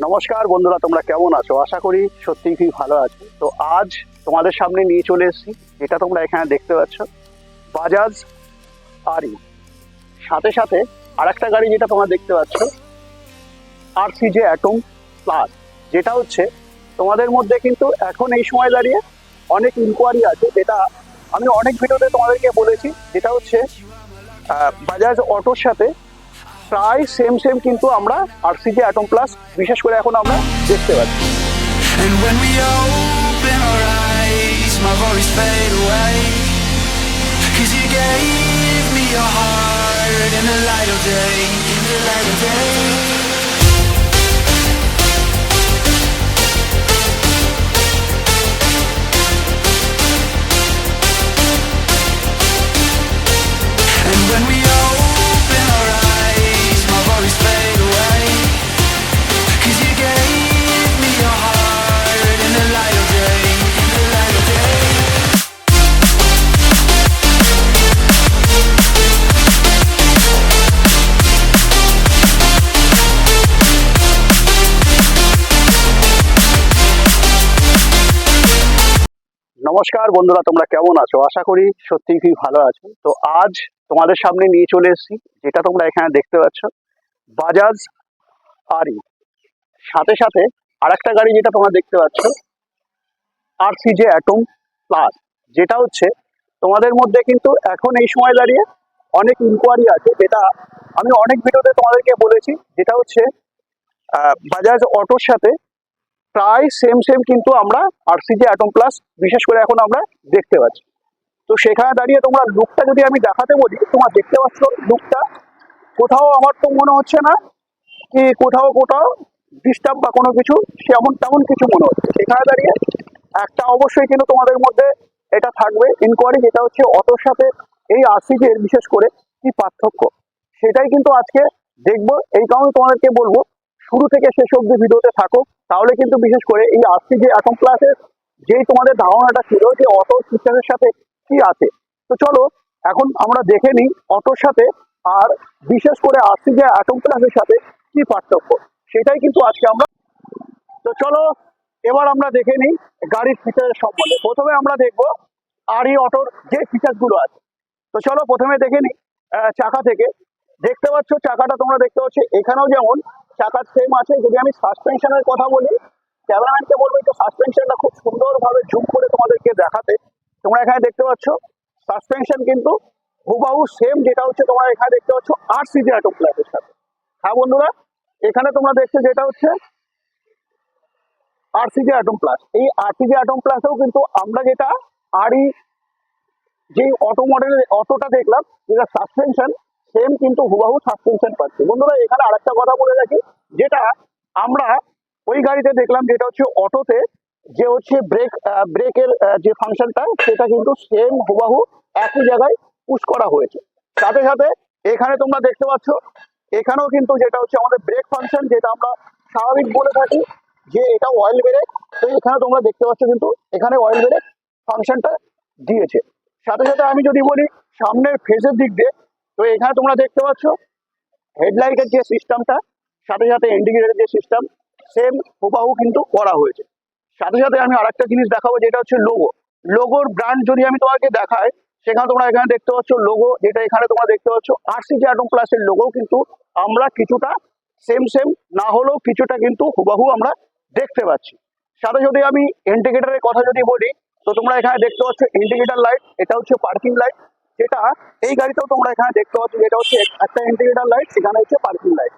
নমস্কার বন্ধুরা, তোমরা কেমন আছো? আশা করি সত্যিই খুব ভালো আছো। তো আজ তোমাদের সামনে নিয়ে চলে এসেছি, যেটা তোমরা এখানে দেখতে পাচ্ছ, বাজাজ আরই। সাথে সাথে আরেকটা গাড়ি যেটা তোমরা দেখতে পাচ্ছ, আরসিজে অ্যাটম প্লাস। যেটা হচ্ছে তোমাদের মধ্যে কিন্তু এখন এই সময় দাঁড়িয়ে অনেক ইনকোয়ারি আছে, যেটা আমি অনেক ভিডিওতে তোমাদেরকে বলেছি। যেটা হচ্ছে বাজাজ অটোর সাথে প্রায় সেম সেম কিন্তু আমরা আরসিজে অ্যাটম প্লাস বিশেষ করে এখন আমরা দেখতে পাচ্ছি। And when we open our eyes, my worries fade away. 'Cause you gave me your heart in the light of day, in the light of day. And when we open our eyes, my worries fade away. 'Cause you gave me your heart in the light of day, in the light of day. নমস্কার বন্ধুরা, তোমরা কেমন আছো? আশা করি সত্যিই খুব ভালো আছো। তো আজ তোমাদের সামনে নিয়ে চলে এসেছি, যেটা তোমরা এখানে দেখতে পাচ্ছ, বাজাজ আরই। সাথে সাথে আরেকটা গাড়ি যেটা তোমরা দেখতে পাচ্ছ, আরসিজে অ্যাটম প্লাস। যেটা হচ্ছে তোমাদের মধ্যে কিন্তু এখন এই সময় দাঁড়িয়ে অনেক ইনকোয়ারি আছে, যেটা আমি অনেক ভিডিওতে তোমাদেরকে বলেছি। যেটা হচ্ছে বাজাজ অটোর সাথে প্রায় সেম সেম কিন্তু আমরা আরসিজে অ্যাটম প্লাস বিশেষ করে এখন আমরা দেখতে পাচ্ছি। তো সেখানে দাঁড়িয়ে তোমরা লুকটা যদি আমি দেখাতে বলি, তোমরা দেখতে পাচ্ছ লুকটা কোথাও আমার তো মনে হচ্ছে না কি কোথাও কোথাও ডিস্টার্ব বা কোনো কিছু সেমন তেমন কিছু মনে হচ্ছে। সেখানে দাঁড়িয়ে একটা অবশ্যই কিন্তু তোমাদের মধ্যে এটা থাকবে ইনকোয়ারি, যেটা হচ্ছে অটোর সাথে এই আরসিজে এর বিশেষ করে কি পার্থক্য, সেটাই কিন্তু আজকে দেখবো। এই কারণে তোমাদেরকে বলবো শুরু থেকে শেষ অব্দি ভিডিওতে থাকো, তাহলে কিন্তু বিশেষ করে এই আরসিজে অ্যাটম প্লাসের যেই তোমাদের ধারণাটা ছিল যে অটো সিস্টেমের সাথে কি আছে। তো চলো এখন আমরা দেখে নিই অটোর সাথে আর বিশেষ করে আরসিজে অ্যাটম প্লাসের সাথে কি পার্থক্য, সেটাই কিন্তু আজকে আমরা। তো চলো এবার আমরা দেখে নিই গাড়ির ফিচারের সম্বন্ধে। প্রথমে আমরা দেখবো আরই অটোর যে ফিচার গুলো আছে। তো চলো প্রথমে দেখে নিই চাকা থেকে। দেখতে পাচ্ছ চাকাটা তোমরা দেখতে পাচ্ছ এখানেও যেমন চাকার সেম আছে। যদি আমি সাসপেনশনের কথা বলি, ক্যামেরাম্যানকে বলবো একটু সাসপেনশনটা খুব সুন্দরভাবে জুম করে তোমাদেরকে দেখাতে। তোমরা এখানে দেখতে পাচ্ছ সাসপেনশন কিন্তু হুবাহু সেম, যেটা হচ্ছে তোমরা এখানে দেখতে পাচ্ছ আরসিজে অ্যাটম প্লাসের সাথে। হ্যাঁ বন্ধুরা, এখানে তোমরা দেখছো যেটা হচ্ছে আরসিজে অ্যাটম প্লাস। এই আরসিজে অ্যাটম প্লাসেও কিন্তু আমরা যেটা আরই যে অটো মডেলের অটোটা দেখলাম, যেটা সাসপেনশন সেম কিন্তু হুবাহু সাসপেনশন পাচ্ছি। বন্ধুরা এখানে আরেকটা কথা বলে রাখি, যেটা আমরা ওই গাড়িতে দেখলাম, যেটা হচ্ছে অটোতে যে হচ্ছে ব্রেকের যে ফাংশনটা, সেটা কিন্তু সেম হুবাহু একই জায়গায় পুশ করা হয়েছে। সাথে সাথে এখানে তোমরা দেখতে পাচ্ছ এখানেও কিন্তু যেটা হচ্ছে আমাদের ব্রেক ফাংশন, যেটা আমরা স্বাভাবিক বলে থাকি যে এটা অয়েল ব্রেক। তো এখানে তোমরা দেখতে পাচ্ছ কিন্তু এখানে অয়েল ব্রেক ফাংশনটা দিয়েছে। সাথে সাথে আমি যদি বলি সামনের ফেসের দিক দিয়ে, তো এখানে তোমরা দেখতে পাচ্ছ হেডলাইটের যে সিস্টেমটা, সাথে সাথে ইন্ডিকেটরের যে সিস্টেম সেম হুবাহু কিন্তু করা হয়েছে। সাথে সাথে আমি আরেকটা জিনিস দেখাবো, যেটা হচ্ছে লোগোর ব্র্যান্ড যদি আমি তোমাকে দেখাই, সেখানে তোমরা এখানে দেখতে পাচ্ছ লোগো, যেটা এখানে তোমরা দেখতে পাচ্ছ আরসিজে অ্যাটম প্লাসের লোগো কিন্তু আমরা কিছুটা সেম সেম না হলেও কিছুটা কিন্তু হুবাহু আমরা দেখতে পাচ্ছি। সাথে যদি আমি ইন্ডিকেটরের কথা যদি বলি, তো তোমরা এখানে দেখতে পাচ্ছ ইন্ডিকেটর লাইট, এটা হচ্ছে পার্কিং লাইট, যেটা এই গাড়িতেও তোমরা এখানে দেখতে পাচ্ছ, যেটা হচ্ছে একটা ইন্ডিকেটর লাইট, সেখানে হচ্ছে পার্কিং লাইট।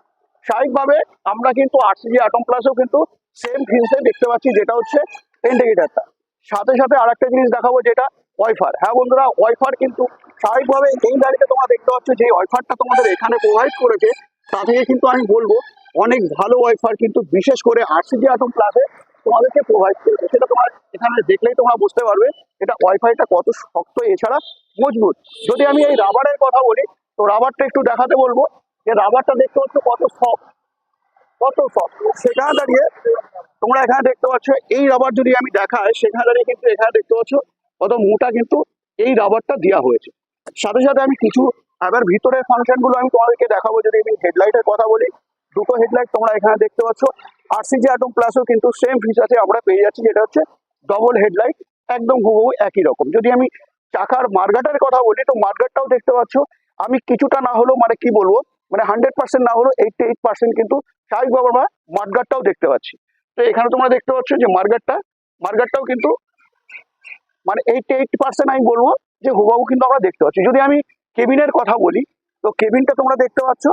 স্বাভাবিকভাবে আমরা কিন্তু আরসিজে অ্যাটম প্লাসেও কিন্তু সেম ফিলসে দেখতে পাচ্ছি, যেটা হচ্ছে ইন্ডিকেটরটা। সাথে সাথে আরেকটা জিনিস দেখাবো, যেটা ওয়াইফার। হ্যাঁ বন্ধুরা, ওয়াইফার কিন্তু স্বাভাবিকভাবে এই গাড়িতে তোমরা দেখতে পাচ্ছ যে ওয়াইফারটা তোমাদের এখানে প্রোভাইড করেছে, তা থেকে কিন্তু আমি বলবো অনেক ভালো ওয়াইফার কিন্তু বিশেষ করে আরসিজে অ্যাটম প্লাসে তোমাদেরকে প্রোভাইড করেছে। সেটা তোমার এখানে দেখলেই তোমরা বুঝতে পারবে এটা ওয়াইফাইটা কত শক্ত, এছাড়া মজবুত। যদি আমি এই রাবারের কথা বলি, তো রাবারটা একটু দেখাতে বলবো, যে রাবারটা দেখতে পাচ্ছ কত সফট, কত সফট। সেখানে দাঁড়িয়ে তোমরা এখানে দেখতে পাচ্ছ এই রাবার যদি আমি দেখাই, সেখানে দাঁড়িয়ে কিন্তু এখানে দেখতে পাচ্ছ কত মোটা কিন্তু এই রাবারটা দেওয়া হয়েছে। সাথে সাথে আমি কিছু আবার ভিতরের ফাংশন গুলো আমি তোমাদেরকে দেখাবো। যদি আমি হেডলাইটের কথা বলি, দুটো হেডলাইট তোমরা এখানে দেখতে পাচ্ছ। আরসিজি অ্যাটম প্লাসও কিন্তু সেম ফিচার্সে আমরা পেয়ে যাচ্ছি, যেটা হচ্ছে ডবল হেডলাইট, একদম হুবহু একই রকম। যদি আমি চাকার মার্গাটার কথা বলি, তো মার্গারটাও দেখতে পাচ্ছ আমি কিছুটা না হলেও মানে কি বলবো, মানে 100% না হলেও 88% কিন্তু স্বাভাবিকভাবে আমরা মার্গারটাও দেখতে পাচ্ছি। তো এখানে তোমরা দেখতে পাচ্ছ যে মার্গারটাও কিন্তু মানে 88% আমি বলবো যে হুবহু কিন্তু আমরা দেখতে পাচ্ছি। যদি আমি কেবিনের কথা বলি, তো কেবিনটা তোমরা দেখতে পাচ্ছ,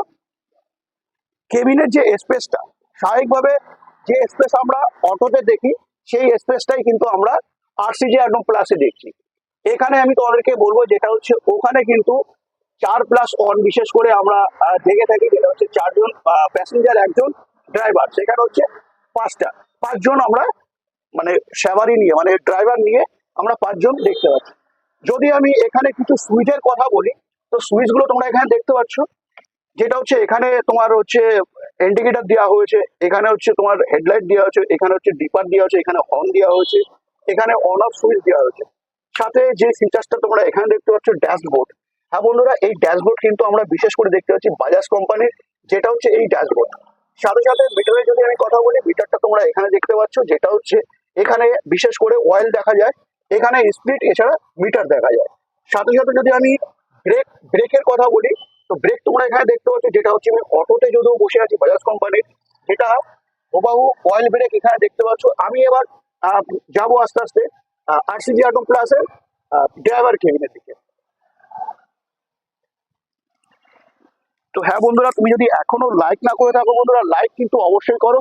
কেবিনের যে স্পেসটা, স্বাভাবিকভাবে যে স্পেস আমরা অটোতে দেখি সেই স্পেসটাই কিন্তু আমরা আরসিজি অ্যাটম প্লাসে দেখছি। এখানে আমি তোমাদেরকে বলবো যেটা হচ্ছে ওখানে কিন্তু 4+1 বিশেষ করে আমরা দেখে থাকি, যেটা হচ্ছে 4জন প্যাসেঞ্জার, একজন ড্রাইভার। সেখানে হচ্ছে পাঁচজন আমরা মানে সেভারি নিয়ে মানে ড্রাইভার নিয়ে আমরা 5জন দেখতে পাচ্ছি। যদি আমি এখানে কিছু সুইচের কথা বলি, তো সুইচগুলো তোমরা এখানে দেখতে পাচ্ছ, যেটা হচ্ছে এখানে তোমার হচ্ছে ইন্ডিকেটর দেওয়া হয়েছে, এখানে হচ্ছে তোমার হেডলাইট দেওয়া হয়েছে, এখানে হচ্ছে ডিপার দেওয়া হয়েছে, এখানে হর্ন দেওয়া হয়েছে, এখানে অন অফ সুইচ দেওয়া হয়েছে। সাথে যে ফিচার্সটা তোমরা এখানে দেখতে পাচ্ছ ড্যাশবোর্ড। হ্যাঁ বন্ধুরা, এই ড্যাশবোর্ড কিন্তু আমরা বিশেষ করে দেখতে পাচ্ছি বাজাজ কোম্পানির, যেটা হচ্ছে এই ড্যাশবোর্ড। সাথে সাথে মিটারের যদি আমি কথা বলি, মিটারটা তোমরা এখানে দেখতে পাচ্ছ, যেটা হচ্ছে এখানে বিশেষ করে অয়েল দেখা যায়, এখানে স্পিড, এছাড়া মিটার দেখা যায়। সাথে সাথে যদি আমি ব্রেকের কথা বলি, তো ব্রেক তোমরা এখানে দেখতে পাচ্ছ, যেটা হচ্ছে আমি অটোতে যদিও বসে আছি বাজাজ কোম্পানির, যেটা হুবাহু অয়েল ব্রেক এখানে দেখতে পাচ্ছ। আমি এবার যাবো আস্তে আস্তে আরসিজি অ্যাটম প্লাসের ড্রাইভার কেবিনের দিকে। তো হ্যাঁ বন্ধুরা, তুমি যদি এখনো লাইক না করে থাকো, বন্ধুরা লাইক কিন্তু অবশ্যই করো।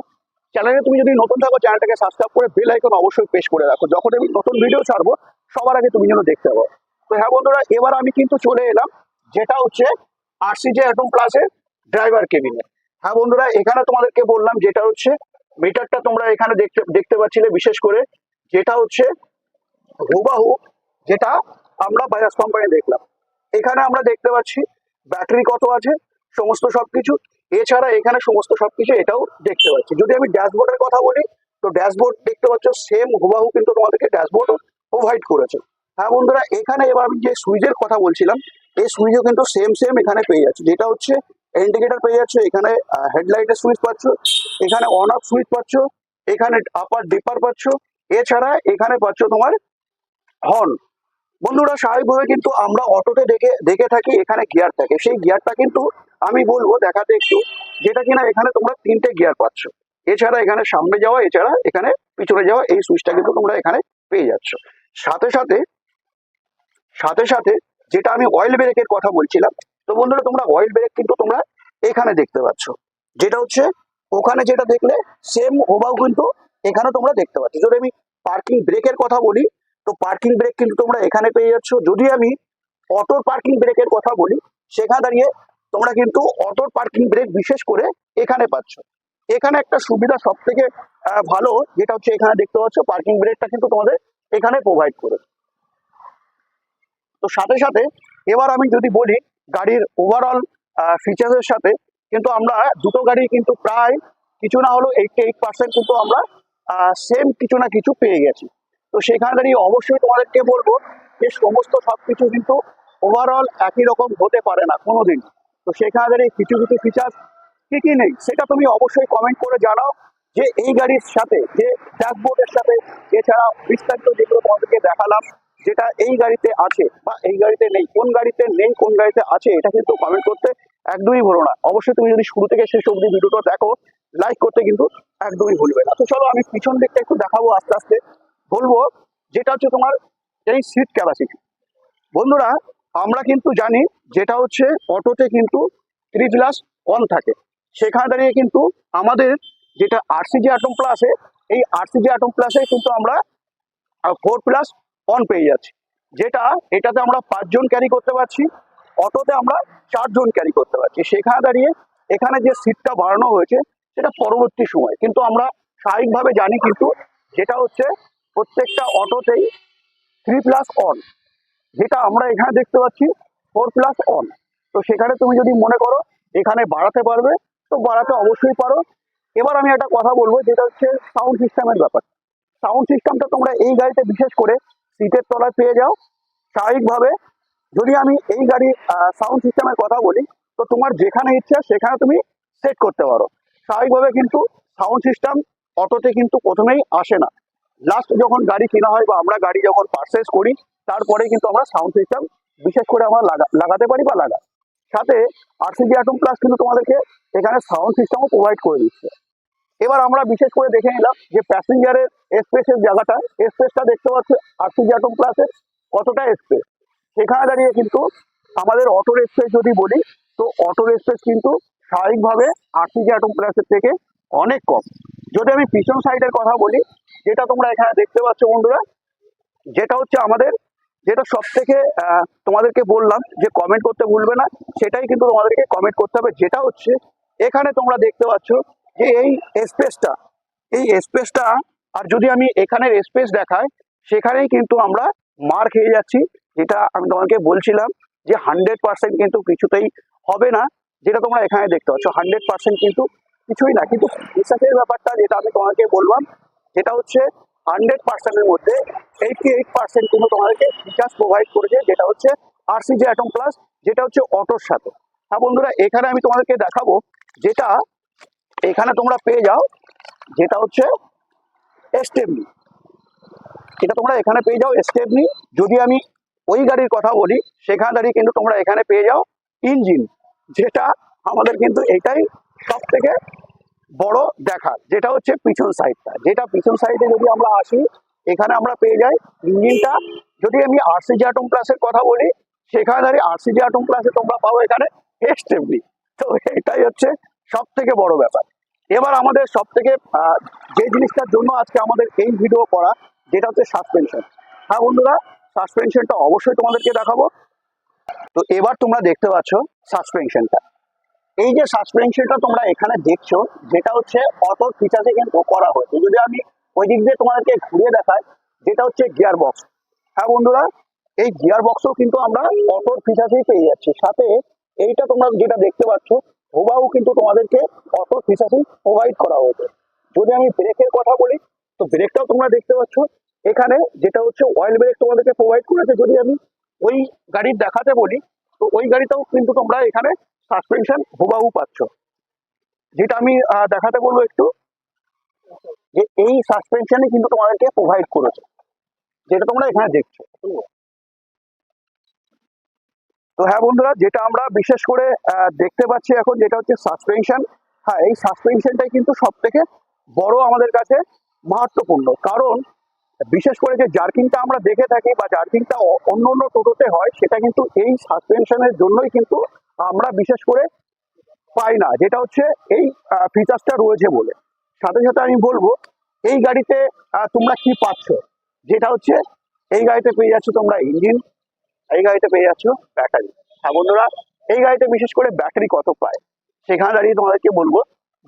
চ্যানেলে তুমি যদি নতুন থাকো, চ্যানেলটাকে সাবস্ক্রাইব করে বেল আইকন অবশ্যই প্রেস করে রাখো, যখন আমি নতুন ভিডিও ছাড়বো সবার আগে তুমি যেন দেখতে পাবো। তো হ্যাঁ বন্ধুরা, এবার আমি কিন্তু চলে এলাম যেটা হচ্ছে আরসিজি অ্যাটম প্লাসের ড্রাইভার কেবিনে। হ্যাঁ বন্ধুরা, এখানে তোমাদেরকে বললাম যেটা হচ্ছে মিটারটা তোমরা এখানে দেখতে পাচ্ছিলে, বিশেষ করে যেটা হচ্ছে হুবাহু যেটা আমরা বাজাজ কোম্পানি দেখলাম। এখানে আমরা দেখতে পাচ্ছি ব্যাটারি কত আছে, সমস্ত সবকিছু, এছাড়া এখানে সমস্ত সবকিছু এটাও দেখতে পাচ্ছি। যদি আমি ড্যাশবোর্ডের কথা বলি, তো ড্যাশবোর্ড দেখতে পাচ্ছ সেম হুবাহু কিন্তু তোমাদেরকে ড্যাশবোর্ডও প্রোভাইড করেছে। হ্যাঁ বন্ধুরা, এখানে এবার আমি যে সুইচের কথা বলছিলাম, এই সুইচও কিন্তু সেম এখানে পেয়ে যাচ্ছে, যেটা হচ্ছে ইন্ডিকেটর পেয়ে যাচ্ছে, এখানে হেডলাইটের সুইচ পাচ্ছ, এখানে অন অফ সুইচ পাচ্ছ, এখানে আপার ডিপার পাচ্ছ, এছাড়া এখানে পাচ্ছ তোমার হর্ন। বন্ধুরা, স্বাভাবিকভাবে কিন্তু আমরা অটোতে দেখে থাকি এখানে গিয়ার থাকে, সেই গিয়ারটা কিন্তু আমি বলবো দেখাতে একটু, যেটা কিনা এখানে তোমরা 3টে গিয়ার পাচ্ছ, এছাড়া এখানে সামনে যাওয়া, এছাড়া এখানে পিছনে যাওয়া, এই সুইচটা কিন্তু তোমরা এখানে পেয়ে যাচ্ছ। সাথে সাথে সাথে সাথে যেটা আমি অয়েল ব্রেকের কথা বলছিলাম, তো বন্ধুরা তোমরা অয়েল ব্রেক কিন্তু তোমরা এখানে দেখতে পাচ্ছ, যেটা হচ্ছে ওখানে যেটা দেখলে সেম হুবাহু কিন্তু এখানে তোমরা দেখতে পাচ্ছ। যদি আমি পার্কিং ব্রেকের কথা বলি, তো পার্কিং ব্রেক কিন্তু তোমরা এখানে পেয়ে যাচ্ছ। যদি আমি অটোর পার্কিং ব্রেকের কথা বলি, সেখানে দাঁড়িয়ে তোমরা কিন্তু অটোর পার্কিং ব্রেক বিশেষ করে এখানে পাচ্ছ। এখানে একটা সুবিধা সব থেকে ভালো, যেটা হচ্ছে এখানে দেখতে পাচ্ছ পার্কিং ব্রেকটা কিন্তু তোমাদের এখানে প্রোভাইড করে। তো সাথে সাথে এবার আমি যদি বলি গাড়ির ওভারঅল ফিচার্সের সাথে, কিন্তু আমরা দুটো গাড়ি কিন্তু প্রায় কিছু না হলো 88% কিন্তু আমরা সেম কিছু না কিছু পেয়ে গেছি। তো সেখানে দাঁড়িয়ে অবশ্যই তোমাদেরকে বলবো যে সমস্ত সবকিছু কিন্তু ওভারঅল একই রকম হতে পারে না কোনোদিন। তো সেখানে দাঁড়িয়ে কিছু কিছু ফিচার্স কি কি নেই, সেটা তুমি অবশ্যই কমেন্ট করে জানাও, যে এই গাড়ির সাথে যে ড্যাশবোর্ডের সাথে, এছাড়া বিস্তারিত যেগুলো তোমাদেরকে দেখালাম, যেটা এই গাড়িতে আছে বা এই গাড়িতে নেই, কোন গাড়িতে নেই কোন গাড়িতে আছে, এটা কিন্তু কমেন্ট করতে একদমই ভুলো না। অবশ্যই তুমি যদি শুরু থেকে শেষ অবধি ভিডিওটা দেখো, লাইক করতে কিন্তু একদমই ভুলবে না। তো চলো আমি পিছন দিকটা একটু দেখাবো আস্তে আস্তে, বলবো যেটা হচ্ছে তোমার এই সিট ক্যাপাসিটি। বন্ধুরা, আমরা কিন্তু জানি যেটা হচ্ছে অটোতে কিন্তু 3+1 থাকে, সেখানে দাঁড়িয়ে কিন্তু আমাদের যেটা আরসিজি অ্যাটম প্লাসে, এই আরসিজি অ্যাটম প্লাসে কিন্তু আমরা 4+1 পেয়ে যাচ্ছি, যেটা এটাতে আমরা 5জন ক্যারি করতে পারছি, অটোতে আমরা 4জন ক্যারি করতে পারছি। সেখানে দাঁড়িয়ে এখানে যে সিটটা বাড়ানো হয়েছে সেটা পরবর্তী সময়, কিন্তু আমরা স্বাভাবিকভাবে জানি কিন্তু যেটা হচ্ছে প্রত্যেকটা অটোতেই 3+1, যেটা আমরা এখানে দেখতে পাচ্ছি 4+1। তো সেখানে তুমি যদি মনে করো এখানে বাড়াতে পারবে, তো বাড়াতে অবশ্যই পারো। এবার আমি একটা কথা বলবো, যেটা হচ্ছে সাউন্ড সিস্টেমের ব্যাপার। সাউন্ড সিস্টেমটা তোমরা এই গাড়িতে বিশেষ করে সিটের তলায় পেয়ে যাও স্বাভাবিকভাবে। যদি আমি এই গাড়ির সাউন্ড সিস্টেমের কথা বলি, তো তোমার যেখানে ইচ্ছা সেখানে তুমি সেট করতে পারো। স্বাভাবিকভাবে কিন্তু সাউন্ড সিস্টেম অটোতে কিন্তু প্রথমেই আসে না। লাস্ট যখন গাড়ি কেনা হয় বা আমরা গাড়ি যখন পারচেস করি তারপরে কিন্তু আমরা সাউন্ড সিস্টেম বিশেষ করে আমরা লাগাতে পারি বা লাগাই। সাথে আরসিজি অ্যাটম প্লাস কিন্তু তোমাদেরকে এখানে সাউন্ড সিস্টেমও প্রোভাইড করে দিচ্ছে। এবার আমরা বিশেষ করে দেখে নিলাম যে প্যাসেঞ্জারের স্পেসের জায়গাটা, স্পেসটা দেখতে পাচ্ছি আরসিজি অ্যাটম প্লাসের কতটা স্পেস। সেখানে দাঁড়িয়ে কিন্তু আমাদের অটোর স্পেস যদি বলি, তো অটোর স্পেস কিন্তু স্বাভাবিকভাবে আরসিজি অ্যাটম প্লাসের থেকে অনেক কম। যদি আমি পিছন সাইডের কথা বলি, যেটা তোমরা এখানে দেখতে পাচ্ছ বন্ধুরা, যেটা হচ্ছে আমাদের, যেটা সব থেকে তোমাদেরকে বললাম যে কমেন্ট করতে ভুলবে না, সেটাই কিন্তু তোমাদেরকে কমেন্ট করতে হবে। যেটা হচ্ছে এখানে তোমরা দেখতে পাচ্ছ যে এই স্পেসটা, আর যদি আমি এখানের স্পেস দেখাই, সেখানেই কিন্তু আমরা মার খেয়ে যাচ্ছি। যেটা আমি তোমাকে বলছিলাম যে 100% কিন্তু কিছুতেই হবে না, যেটা তোমরা এখানে দেখতে পাচ্ছ 100% কিন্তু কিছুই না। কিন্তু বিশ্বাসের ব্যাপারটা যেটা আমি তোমাকে বললাম, যেটা হচ্ছে 100%-এর মধ্যে 88% কিন্তু তোমাদেরকে ফিচার্স প্রোভাইড করেছে, যেটা হচ্ছে আরসিজি অ্যাটম প্লাস, যেটা হচ্ছে অটোর সাথে। হ্যাঁ বন্ধুরা, এখানে আমি তোমাদেরকে দেখাবো যেটা এখানে তোমরা পেয়ে যাও, যেটা হচ্ছে স্টেপনি। এটা তোমরা এখানে পেয়ে যাও স্টেপনি। যদি আমি ওই গাড়ির কথা বলি, সেখানে দাঁড়িয়ে কিন্তু তোমরা এখানে পেয়ে যাও ইঞ্জিন, যেটা আমাদের কিন্তু এটাই সব থেকে বড় দেখা, যেটা হচ্ছে পিছন সাইডটা। যেটা পিছন সাইডে যদি আমরা আসি, এখানে আমরা পেয়ে যাই ইঞ্জিনটা। যদি আমি আরসিজি অ্যাটম প্লাসের কথা বলি, সেখানে দাঁড়িয়ে আরসিজি অ্যাটম প্লাসে তোমরা পাবো এখানে স্টেপনি। তো এটাই হচ্ছে সব থেকে বড় ব্যাপার। এবার আমাদের সব থেকে যে জিনিসটার জন্য আজকে আমাদের এই ভিডিও করা, যেটা হচ্ছে সাসপেনশন। হ্যাঁ বন্ধুরা, সাসপেনশনটা অবশ্যই তোমাদেরকে দেখাবো। তো এবার তোমরা দেখতে পাচ্ছ সাসপেনশনটা। এই যে সাসপেনশনটা তোমরা এখানে দেখছো, যেটা হচ্ছে অটোর ফিচার্সে কিন্তু করা হয়েছে। যদি আমি ওই দিক দিয়ে তোমাদেরকে ঘুরিয়ে দেখাই, যেটা হচ্ছে গিয়ার বক্স। হ্যাঁ বন্ধুরা, এই গিয়ার বক্সও কিন্তু আমরা অটোর ফিচার্সেই পেয়ে যাচ্ছি। সাথে এইটা তোমরা যেটা দেখতে পাচ্ছ, হুবাহু কিন্তু তোমাদেরকে অটোর ফিচার্সেই প্রোভাইড করা হয়েছে। যদি আমি ব্রেকের কথা বলি, তো ব্রেকটাও তোমরা দেখতে পাচ্ছ এখানে, যেটা হচ্ছে অয়েল ব্রেক তোমাদেরকে প্রোভাইড করেছে। যদি আমি ওই গাড়ির দেখাতে বলি, তো ওই গাড়িটাও কিন্তু তোমরা এখানে সাসপেনশন হুবাহু পাচ্ছ। যেটা আমি দেখাতে বলবো একটু, যে এই সাসপেনশনই কিন্তু তোমাদেরকে প্রোভাইড করেছে, যেটা তোমরা এখানে দেখছো। তো হ্যাঁ বন্ধুরা, যেটা আমরা বিশেষ করে দেখতে পাচ্ছি এখন, যেটা হচ্ছে সাসপেনশন। হ্যাঁ, এই সাসপেনশনটাই কিন্তু সব থেকে বড় আমাদের কাছে মাহাত্মপূর্ণ। কারণ বিশেষ করে যে জার্কিংটা আমরা দেখে থাকি বা জার্কিংটা অন্য অন্য টোটোতে হয়, সেটা কিন্তু এই সাসপেনশনের জন্যই কিন্তু আমরা বিশেষ করে পাই না, যেটা হচ্ছে এই ফিচার্সটা রয়েছে বলে। সাথে সাথে আমি বলবো এই গাড়িতে তোমরা কি পাচ্ছ, যেটা হচ্ছে এই গাড়িতে পেয়ে যাচ্ছ তোমরা ইঞ্জিন, এই গাড়িতে পেয়ে যাচ্ছ ব্যাটারি। হ্যাঁ বন্ধুরা, এই গাড়িতে বিশেষ করে ব্যাটারি কত পায়, সেখানে দাঁড়িয়ে তোমাদেরকে বলবো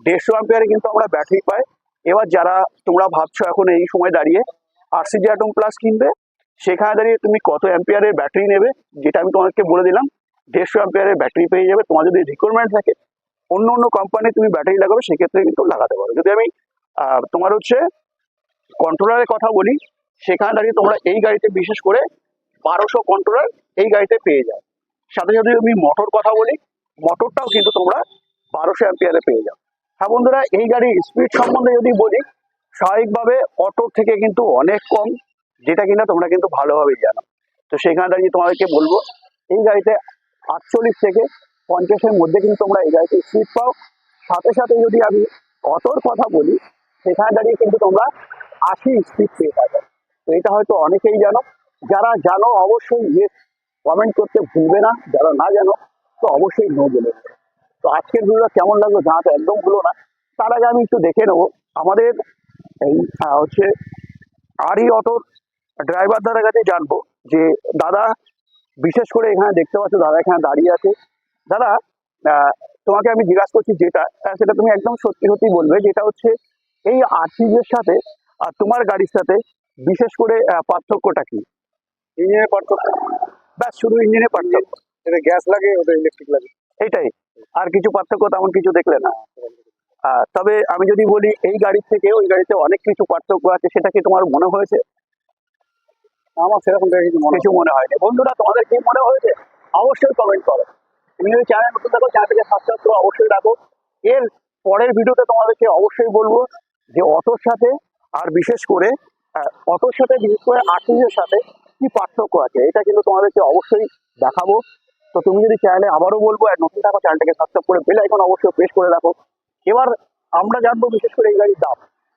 150 অ্যাম্পিয়ারে কিন্তু আমরা ব্যাটারি পাই। এবার যারা তোমরা ভাবছো এখন এই সময় দাঁড়িয়ে আরসিজি অ্যাটম প্লাস কিনবে, সেখানে দাঁড়িয়ে তুমি কত অ্যাম্পিয়ারের ব্যাটারি নেবে, যেটা আমি তোমাদেরকে বলে দিলাম। 150 অ্যাম্পিয়ারের ব্যাটারি পেয়ে যাবে। তোমার যদি রিকোয়ারমেন্ট থাকে অন্য অন্য কোম্পানি তুমি ব্যাটারি লাগাবে, সেক্ষেত্রে কিন্তু লাগাতে পারো। যদি আমি তোমার হচ্ছে কন্ট্রোলারের কথা বলি, সেখানে দাঁড়িয়ে তোমরা এই গাড়িতে বিশেষ করে 1200 কন্ট্রোলার এই গাড়িতে পেয়ে যাও। সাথে যদি আমি মোটর কথা বলি, মোটরটাও কিন্তু তোমরা 1200 অ্যাম্পিয়ারে পেয়ে যাও। হ্যাঁ বন্ধুরা, এই গাড়ির স্পিড সম্বন্ধে যদি বলি, স্বাভাবিকভাবে অটোর থেকে কিন্তু অনেক কম, যেটা কিনা তোমরা কিন্তু ভালোভাবেই জানো। তো সেখানে দাঁড়িয়ে তোমাদেরকে বলবো এই গাড়িতে 48 থেকে 50-এর মধ্যে কিন্তু তোমরা এই গাড়িতে স্পিড পাও। সাথে সাথে যদি আমি অটোর কথা বলি, সেখানে দাঁড়িয়ে কিন্তু তোমরা 80 স্পিড পেয়ে থাকো। তো এটা হয়তো অনেকেই জানো। যারা জানো অবশ্যই ইয়েস কমেন্ট করতে ভুলবে না, যারা না জানো তো অবশ্যই নো বলে দেবে। তো আজকের ভিডিওটা কেমন লাগলো জানাতে একদম ভুলো না। তার আগে আমি একটু দেখে নেবো আমাদের এই হচ্ছে আরই অটোর ড্রাইভার দাদার কাছে জানবো যে দাদা, বিশেষ করে এখানে দেখতে পাচ্ছ দাদা এখানে দাঁড়িয়ে আছে। দাদা, তোমাকে আমি জিজ্ঞাসা করছি যেটা, সেটা তুমি একদম সত্যি সত্যি বলবে, যেটা হচ্ছে এই আরসিজির সাথে আর তোমার গাড়ির সাথে বিশেষ করে পার্থক্যটা কি? ইঞ্জিনের পার্থক্য। ব্যাস, শুধু ইঞ্জিনের পার্থক্য, এটা গ্যাস লাগে, ওটা ইলেকট্রিক লাগে। এটাই। আর কিছু পার্থক্য তেমন কিছু দেখলে না? তবে আমি যদি বলি এই গাড়ির থেকে ওই গাড়িতে অনেক কিছু পার্থক্য আছে, সেটা কি তোমার মনে হয়েছে? আমার সেরকম দেখে কিছু মনে হয়নি। বন্ধুরা, তোমাদের কি মনে হয়েছে অবশ্যই কমেন্ট করো। তুমি যদি চ্যানেল নতুন থাকো, চ্যানেলটাকে সাবস্ক্রাইব করো অবশ্যই রাখো। এর পরের ভিডিওতে তোমাদেরকে অবশ্যই বলবো যে অটোর সাথে আর বিশেষ করে আরটিজির সাথে কি পার্থক্য আছে, এটা কিন্তু তোমাদেরকে অবশ্যই দেখাবো। তো তুমি যদি চ্যানেলে, আবারও বলবো, আর নতুন থাকো চ্যানেলটাকে সাবস্ক্রাইব করে বেল আইকন অবশ্যই প্রেস করে রাখো। এবার আমরা জানবো বিশেষ করে এই গাড়ির দাম।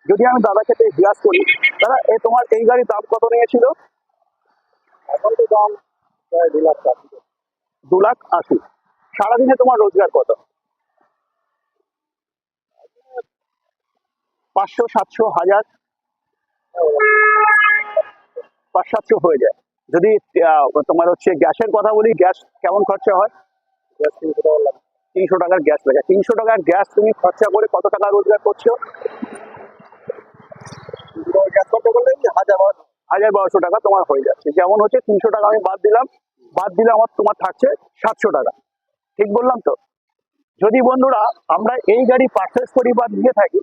যদি আমি দাদাকে জিজ্ঞাসা করি, দাদা তোমার এই গাড়ির দাম কত নিয়েছিল? এখন তো দাম প্রায় 2 লাখ টাকা। 2,80,000। সারাদিনে তোমার রোজগার কত? 500, 700, 1000? 500-700 হয়ে যায়। যদি তোমার হচ্ছে গ্যাসের কথা বলি, গ্যাস কেমন খরচা হয়? গ্যাস 300 টাকা লাগে। 300 টাকার গ্যাস লাগে। 300 টাকার গ্যাস তুমি খরচা করে কত টাকা রোজগার করছো? 300 টাকা গ্যাস খরচা করলে 1,000-1,200 টাকা তোমার হয়ে যাচ্ছে। যেমন হচ্ছে 300 টাকা আমি বাদ দিলে আমার তোমার থাকছে 700 টাকা। ঠিক বললাম তো? যদি বন্ধুরা আমরা এই গাড়ি পারচেস করি বা নিয়ে থাকি,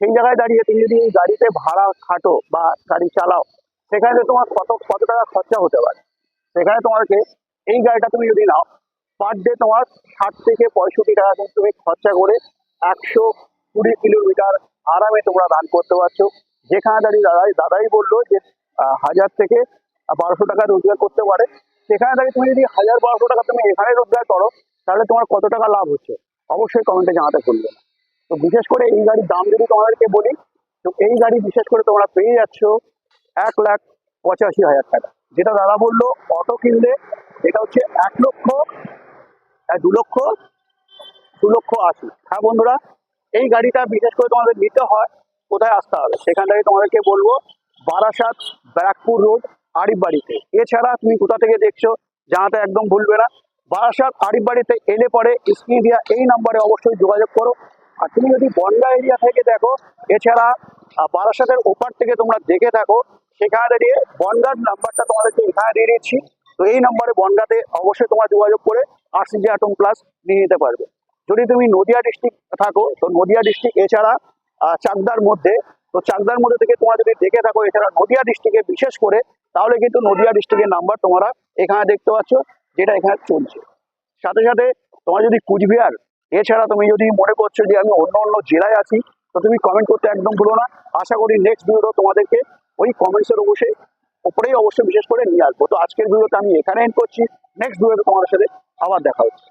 সেই জায়গায় দাঁড়িয়ে তুমি যদি এই গাড়িতে ভাড়া খাটো বা গাড়ি চালাও, সেখানে তোমার কত টাকা খরচা হতে পারে। সেখানে তোমাকে এই গাড়িটা তুমি যদি নাও, পার ডে তোমার 60 থেকে 65 টাকা কিন্তু তুমি খরচা করে 120 কিলোমিটার আরামে তোমরা রান করতে পারছো। যেখানে দাঁড়িয়ে দাদাই বললো যে 1000 থেকে 1200 টাকা রোজগার করতে পারে। সেখানে দাঁড়িয়ে তুমি যদি 1000-1200 টাকা তুমি এখানে রোজগার করো, তাহলে তোমার কত টাকা লাভ হচ্ছে অবশ্যই কমেন্টে জানাতে ভুলবে না। তো বিশেষ করে এই গাড়ির দাম যদি তোমাদেরকে বলি, তো এই গাড়ি বিশেষ করে তোমরা পেয়ে যাচ্ছ 1,85,000 টাকা। যেটা দাদা বললো অটো কিনলে এটা হচ্ছে 2,80,000। হ্যাঁ বন্ধুরা, এই গাড়িটা বিশেষ করে তোমাদের নিতে হয়, কোথায় আসতে হবে সেখান থেকে তোমাদেরকে বলবো, বারাসাত, ব্যারাকপুর রোড, আরিফ বাড়িতে। এছাড়া তুমি কোথা থেকে দেখছো জানাতে একদম ভুলবে না। বারাসাত, আরিফ বাড়িতে এলে পরে স্ক্রিন দিয়া এই নাম্বারে অবশ্যই যোগাযোগ করো। আর তুমি যদি বনগা এরিয়া থেকে দেখো, এছাড়া বারাসাতের ওপার থেকে তোমরা দেখে থাকো, সেখানে দাঁড়িয়ে বনগার নাম্বারটা তোমাদেরকে এখানে দিয়ে দিচ্ছি। তো এই নাম্বারে বনগাতে অবশ্যই তোমরা যোগাযোগ করে আরসিজি অ্যাটম প্লাস নিয়ে নিতে পারবে। যদি তুমি নদিয়া ডিস্ট্রিক্ট থাকো, তো নদিয়া ডিস্ট্রিক্ট এছাড়া চাকদার মধ্যে, তো চাকদার মধ্যে থেকে তোমরা যদি দেখে থাকো এছাড়া নদিয়া ডিস্ট্রিক্টে বিশেষ করে, তাহলে কিন্তু নদিয়া ডিস্ট্রিক্টের নাম্বার তোমরা এখানে দেখতে পাচ্ছ, যেটা এখানে চলছে। সাথে সাথে তোমার যদি কুচবিহার এছাড়া তুমি যদি মনে করছো যে আমি অন্য জেলায় আছি, তো তুমি কমেন্ট করতে একদম ভুলো না। আশা করি নেক্সট ভিডিও তোমাদেরকে ওই কমেন্টসের উপরেই অবশ্যই বিশেষ করে নিয়ে আসবো। তো আজকের ভিডিওতে আমি এখানে এন্ড করছি। নেক্সট ভিডিওতে তোমাদের সাথে আবার দেখা হচ্ছে।